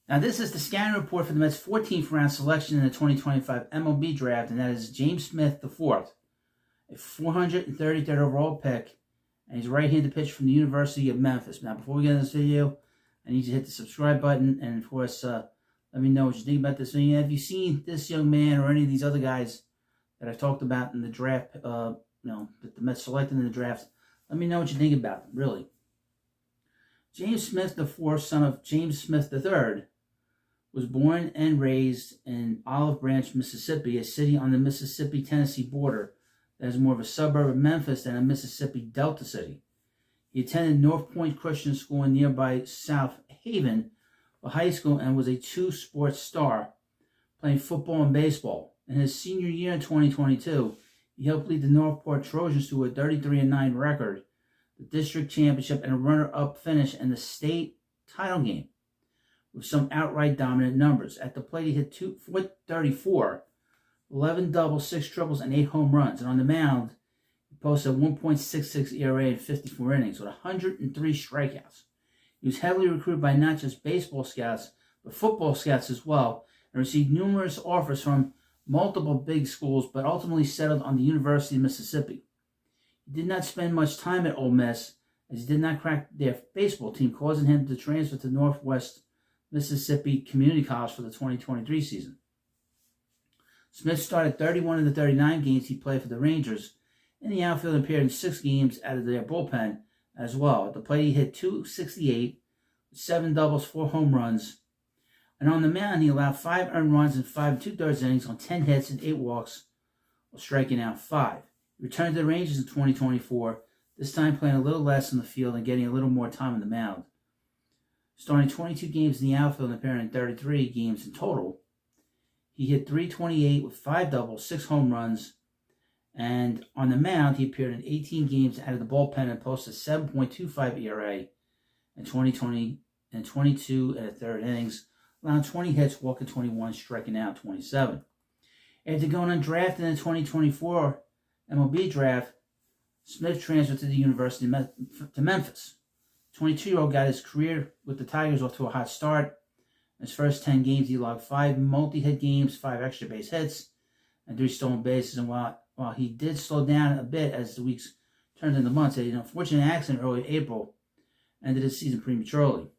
Now, this is the scouting report for the Mets' 14th round selection in the 2025 MLB Draft, and that is James Smith IV, a 433rd overall pick, and he's a right-handed pitcher from the University of Memphis. Now, before we get into this video, I need you to hit the subscribe button, and of course, let me know what you think about this video. Have you seen this young man or any of these other guys that I've talked about in the draft, that the Mets selected in the draft? Let me know what you think about them, really. James Smith IV, son of James Smith III, was born and raised in Olive Branch, Mississippi, a city on the Mississippi-Tennessee border that is more of a suburb of Memphis than a Mississippi Delta city. He attended North Point Christian School in nearby South Haven high school and was a two-sport star, playing football and baseball. In his senior year in 2022, he helped lead the Northport Trojans to a 33-9 record, the district championship, and a runner-up finish in the state title game, with some outright dominant numbers. At the plate, he hit 434, 11 doubles, 6 triples, and 8 home runs. And on the mound, he posted a 1.66 ERA in 54 innings with 103 strikeouts. He was heavily recruited by not just baseball scouts, but football scouts as well, and received numerous offers from multiple big schools, but ultimately settled on the University of Mississippi. He did not spend much time at Ole Miss, as he did not crack their baseball team, causing him to transfer to Northwest Mississippi Community College for the 2023 season. Smith started 31 of the 39 games he played for the Rangers. In the outfield, appeared in 6 games out of their bullpen as well. At the plate, he hit .268, 7 doubles, 4 home runs. And on the mound, he allowed 5 earned runs in 5 2/3 innings on 10 hits and 8 walks, while striking out 5. He returned to the Rangers in 2024, this time playing a little less in the field and getting a little more time on the mound. Starting 22 games in the outfield and appearing in 33 games in total, he hit .328 with 5 doubles, 6 home runs, and on the mound, he appeared in 18 games out of the bullpen and posted 7.25 ERA in 2020 and 22 and a third innings, allowing 20 hits, walking 21, striking out 27. After going undrafted in the 2024 MLB Draft, Smith transferred to the University to Memphis. 22-year-old got his career with the Tigers off to a hot start. In his first 10 games, he logged 5 multi-hit games, 5 extra base hits, and 3 stolen bases. And while he did slow down a bit as the weeks turned into months, an unfortunate accident early April ended his season prematurely.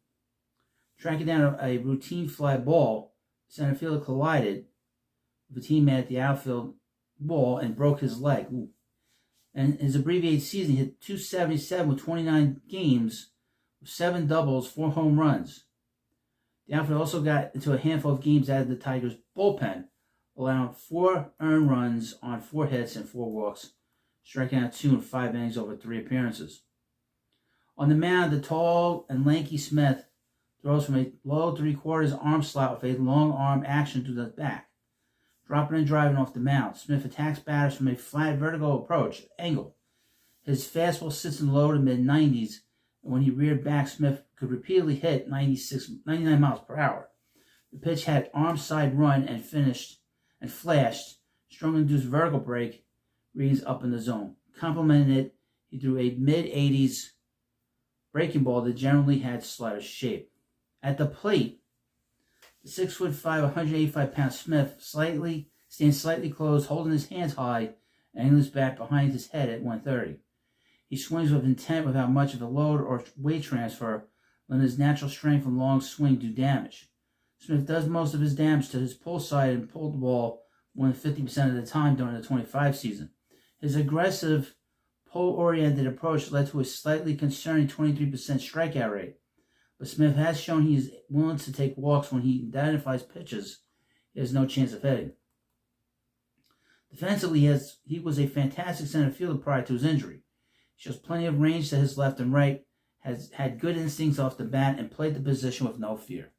Tracking down a routine fly ball, center fielder collided with a teammate at the outfield ball and broke his leg. And his abbreviated season, he hit .277 with 29 games, 7 doubles, 4 home runs. The outfield also got into a handful of games out of the Tigers' bullpen, allowing 4 earned runs on 4 hits and 4 walks, striking out 2 in 5 innings over 3 appearances. On the mound, the tall and lanky Smith throws from a low 3/4 arm slot with a long arm action to the back, dropping and driving off the mound. Smith attacks batters from a flat vertical approach angle. His fastball sits in the low to mid-90s, and when he reared back, Smith could repeatedly hit 99 miles per hour. The pitch had arm side run and flashed, strong-induced vertical break readings up in the zone. Complementing it, he threw a mid-80s breaking ball that generally had slider shape. At the plate, the 6'5", 185-pound Smith stands slightly closed, holding his hands high, and angling his bat behind his head at 130. He swings with intent without much of a load or weight transfer, letting his natural strength and long swing do damage. Smith does most of his damage to his pull side and pulled the ball more than 50% of the time during the 25 season. His aggressive, pull-oriented approach led to a slightly concerning 23% strikeout rate, but Smith has shown he is willing to take walks when he identifies pitches he has no chance of hitting. Defensively, he was a fantastic center fielder prior to his injury. He shows plenty of range to his left and right, has had good instincts off the bat, and played the position with no fear.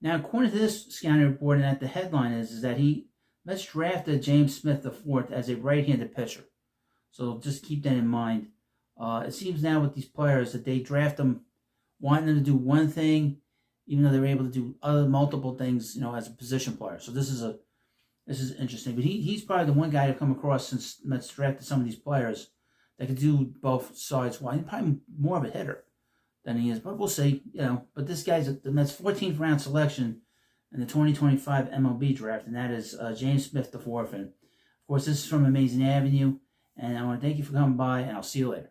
Now, according to this scouting report, and at the headline is that Mets drafted James Smith IV as a right-handed pitcher. So just keep that in mind. It seems now with these players that they draft them wanting them to do one thing, even though they're able to do other multiple things, as a position player. So this is interesting. But he's probably the one guy to come across since Mets drafted some of these players that could do both sides. Well, he's probably more of a hitter. than he is. But we'll see, But this guy's the Mets' 14th round selection in the 2025 MLB Draft, and that is James Smith IV. And, of course, this is from Amazing Avenue. And I want to thank you for coming by, and I'll see you later.